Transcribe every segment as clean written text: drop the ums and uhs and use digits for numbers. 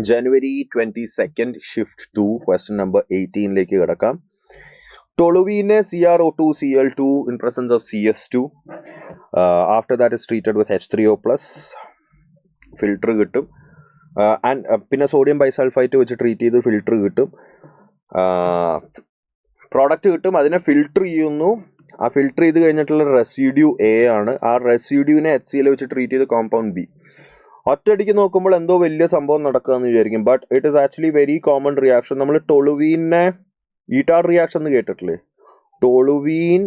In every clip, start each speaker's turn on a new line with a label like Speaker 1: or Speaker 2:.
Speaker 1: January 22nd, shift 2, question number 18 കിടക്കാം. Toluene CrO2 Cl2 in presence of CS2. After that is treated with H3O+. Filter കിട്ടും. പിന്നെ sodium bisulphite വെച്ച് treat ചെയ്ത് filter കിട്ടും. Product കിട്ടും, അതിനെ ഫിൽട്ടർ ചെയ്യുന്നു. ആ ഫിൽട്ടർ ചെയ്ത് കഴിഞ്ഞിട്ടുള്ള റെസിഡ്യൂ A ആണ്. ആ റെസിഡ്യൂവിനെ HCl വെച്ച് ട്രീറ്റ് ചെയ്ത് കോമ്പൗണ്ട് B. ഒറ്റയടിക്ക് നോക്കുമ്പോൾ എന്തോ വലിയ സംഭവം നടക്കുകയെന്ന് വിചാരിക്കും, but it is actually very common reaction. നമ്മൾ ടൊളുവീനെ ഈറ്റാർ റിയാക്ഷൻ എന്ന് കേട്ടിട്ടില്ലേ? Toluene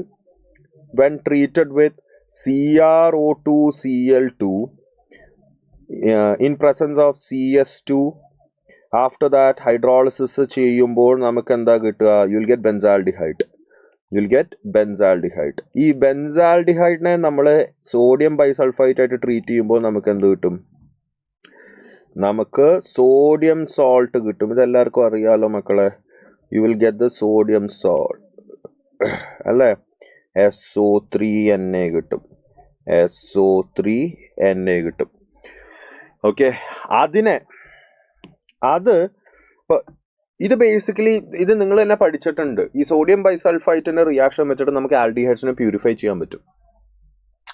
Speaker 1: when treated with CrO2 Cl2 in presence of CS2, after that hydrolysis ചെയ്യുമ്പോൾ നമുക്ക് എന്താ കിട്ടുക? You will get benzaldehyde. ഈ ബെൻസാൽഡിഹൈഡിനെ നമ്മൾ സോഡിയം ബൈസൾഫൈറ്റ് ആയിട്ട് ട്രീറ്റ് ചെയ്യുമ്പോൾ നമുക്ക് എന്ത് കിട്ടും? നമുക്ക് സോഡിയം സോൾട്ട് കിട്ടും. ഇതെല്ലാവർക്കും അറിയാലോ മക്കളെ. U will get the sodium salt അല്ലേ? SO3Na കിട്ടും. SO3Na കിട്ടും. ഓക്കെ, ഇത് ബേസിക്കലി ഇത് നിങ്ങൾ തന്നെ പഠിച്ചിട്ടുണ്ട്. ഈ സോഡിയം ബൈസൾഫൈറ്റിന്റെ റിയാക്ഷൻ വെച്ചിട്ട് നമുക്ക് ആൽഡിഹൈഡ്സിനെ പ്യൂരിഫൈ ചെയ്യാൻ പറ്റും.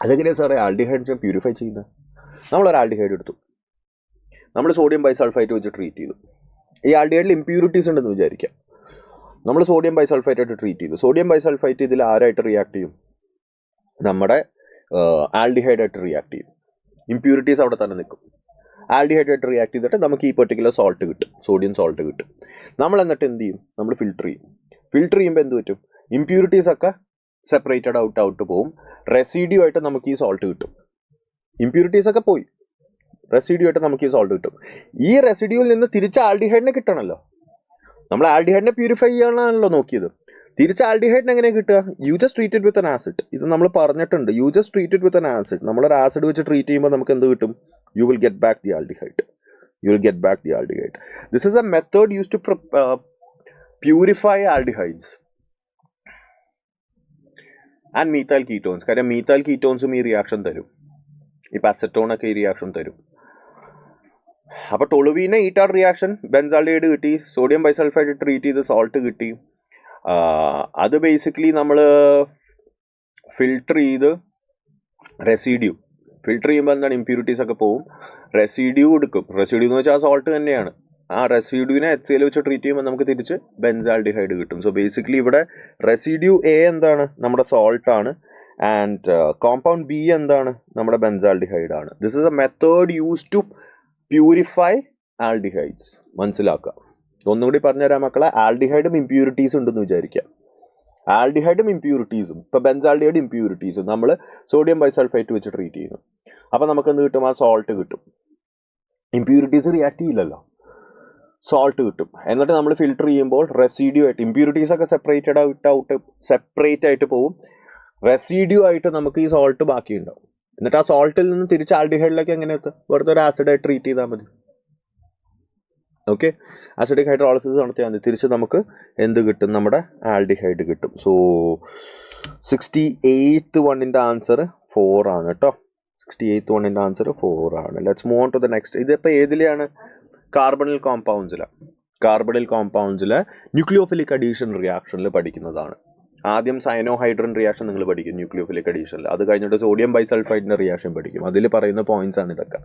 Speaker 1: അതെങ്ങനെയാണ് സാറേ ആൽഡിഹൈഡ്സിനെ പ്യൂരിഫൈ ചെയ്യുന്നത്? നമ്മളൊരു ആൽഡിഹൈഡ് എടുത്തു, നമ്മൾ സോഡിയം ബൈസൾഫൈറ്റ് വെച്ച് ട്രീറ്റ് ചെയ്തു. ഈ ആൽഡിഹൈഡിൽ ഇമ്പ്യൂരിറ്റീസ് ഉണ്ടെന്ന് വിചാരിക്കാം. നമ്മൾ സോഡിയം ബൈസൾഫൈറ്റ് ആയിട്ട് ട്രീറ്റ് ചെയ്തു. സോഡിയം ബൈസൾഫൈറ്റ് ഇതിൽ ആരായിട്ട് റിയാക്ട് ചെയ്യും? നമ്മുടെ ആൽഡിഹൈഡായിട്ട് റിയാക്ട് ചെയ്യും. ഇമ്പ്യൂരിറ്റീസ് അവിടെ തന്നെ നിൽക്കും. ആൽഡിഹൈഡായിട്ട് റിയാക്ട് ചെയ്തിട്ട് നമുക്ക് ഈ പെർട്ടിക്കുലർ സോൾട്ട് കിട്ടും, സോഡിയം സോൾട്ട് കിട്ടും. നമ്മൾ എന്നിട്ട് എന്ത് ചെയ്യും? നമ്മൾ ഫിൽട്ടർ ചെയ്യും. ഫിൽട്ടർ ചെയ്യുമ്പോൾ എന്ത് പറ്റും? ഇമ്പ്യൂരിറ്റീസ് ഒക്കെ സെപ്പറേറ്റഡ് ഔട്ട് പോകും. റെസിഡ്യൂ ആയിട്ട് നമുക്ക് ഈ സോൾട്ട് കിട്ടും. ഇമ്പ്യൂരിറ്റീസ് ഒക്കെ പോയി, റെസിഡ്യൂ ആയിട്ട് നമുക്ക് ഈ സോൾട്ട് കിട്ടും. ഈ റെസിഡ്യൂവിൽ നിന്ന് തിരിച്ച് ആൽഡിഹൈഡിനെ കിട്ടണമല്ലോ. നമ്മൾ ആൽഡിഹൈഡിനെ പ്യൂരിഫൈ ചെയ്യാനാണല്ലോ നോക്കിയത്. തിരിച്ച് ആൽഡിഹൈഡിനെ എങ്ങനെ കിട്ടുക? You just treated with N acid. ഇത് നമ്മൾ പറഞ്ഞിട്ടുണ്ട്. You just treated with N acid. നമ്മളൊരു ആസിഡ് വെച്ച് ട്രീറ്റ് ചെയ്യുമ്പോൾ നമുക്ക് എന്ത് കിട്ടും? U will get back the aldehyde. This is a method used to purify aldehydes and methyl ketones. കാര്യം methyl ketonesും ഈ റിയാക്ഷൻ തരും. ഇപ്പം അസറ്റോണൊക്കെ ഈ റിയാക്ഷൻ തരും. അപ്പോൾ ടൊളുവീനെ ഈറ്റാർ റിയാക്ഷൻ, ബെൻസാൽഡിഹൈഡ് കിട്ടി, സോഡിയം ബൈസൾഫൈഡ് ട്രീറ്റ് ചെയ്ത് സോൾട്ട് കിട്ടി. അത് ബേസിക്കലി നമ്മൾ ഫിൽട്ടർ ചെയ്ത് റെസിഡ്യൂ ഫിൽട്ടർ ചെയ്യുമ്പോൾ എന്താണ്? ഇമ്പ്യൂരിറ്റീസ് ഒക്കെ പോവും. റെസിഡ്യൂ എടുക്കും. റെസിഡ്യൂ എന്ന് വെച്ചാൽ ആ സോൾട്ട് തന്നെയാണ്. ആ റെസിഡ്യൂവിനെ HCl വെച്ച് ട്രീറ്റ് ചെയ്യുമ്പോൾ നമുക്ക് തിരിച്ച് ബെൻസാൽഡിഹൈഡ് കിട്ടും. സോ ബേസിക്കലി ഇവിടെ റെസിഡ്യൂ A എന്താണ്? നമ്മുടെ സോൾട്ടാണ്. ആൻഡ് കോമ്പൗണ്ട് B എന്താണ്? നമ്മുടെ ബെൻസാൽഡിഹൈഡ് ആണ്. This is a method use to purify aldehydes. മനസ്സിലാക്കുക. ഒന്നുകൂടി പറഞ്ഞുതരാം മക്കളെ. ആൽഡിഹൈഡും ഇമ്പ്യൂരിറ്റീസ് ഉണ്ടെന്ന് വിചാരിക്കാം. ആൽഡിഹൈഡും ഇമ്പ്യൂരിറ്റീസും, ഇപ്പോൾ ബെൻസാൽഡിഹൈഡ് ഇമ്പ്യൂരിറ്റീസും നമ്മൾ സോഡിയം ബൈസൾഫൈറ്റ് വെച്ച് ട്രീറ്റ് ചെയ്യുന്നു. അപ്പോൾ നമുക്ക് എന്ത് കിട്ടും? ആ സോൾട്ട് കിട്ടും. ഇമ്പ്യൂരിറ്റീസ് റിയാക്ട് ചെയ്യില്ലല്ലോ, സോൾട്ട് കിട്ടും. എന്നിട്ട് നമ്മൾ ഫിൽട്ടർ ചെയ്യുമ്പോൾ റെസിഡ്യൂ ആയിട്ട് ഇമ്പ്യൂരിറ്റീസ് ഒക്കെ സെപ്പറേറ്റ് ആയിട്ട് പോവും. റെസിഡ്യൂ ആയിട്ട് നമുക്ക് ഈ സോൾട്ട് ബാക്കിയുണ്ടാവും. എന്നിട്ട് ആ സോൾട്ടിൽ നിന്ന് തിരിച്ച് ആൽഡിഹൈഡിലേക്ക് എങ്ങനെ എത്തും? വെറുതെ ഒരു ആസിഡായിട്ട് ട്രീറ്റ് ചെയ്താൽ മതി. ഓക്കെ, ആസിഡിക് ഹൈഡ്രോളിസിസ് നടത്തിയാൽ മതി. തിരിച്ച് നമുക്ക് എന്ത് കിട്ടും? നമ്മുടെ ആൽഡിഹൈഡ് കിട്ടും. സോ 68th വണ്ണിൻ്റെ ആൻസർ 4 ആണ് കേട്ടോ. 68th വണ്ണിൻ്റെ ആൻസർ 4 ആണ്. Let's move on to the next. ഇതിപ്പോൾ ഏതിലെയാണ്? കാർബണിൽ കോമ്പൗണ്ട്സിലെ ന്യൂക്ലിയോഫിലിക് അഡീഷൻ റിയാക്ഷനിൽ പഠിക്കുന്നതാണ്. ആദ്യം സയനോഹൈഡ്രൻ റിയാക്ഷൻ നിങ്ങൾ പഠിക്കും ന്യൂക്ലിയോഫിലിക് അഡീഷനിൽ. അത് കഴിഞ്ഞിട്ട് സോഡിയം ബൈസൾഫൈഡിൻ്റെ റിയാക്ഷൻ പഠിക്കും. അതിൽ പറയുന്ന പോയിന്റ്സ് ആണ് ഇതൊക്കെ.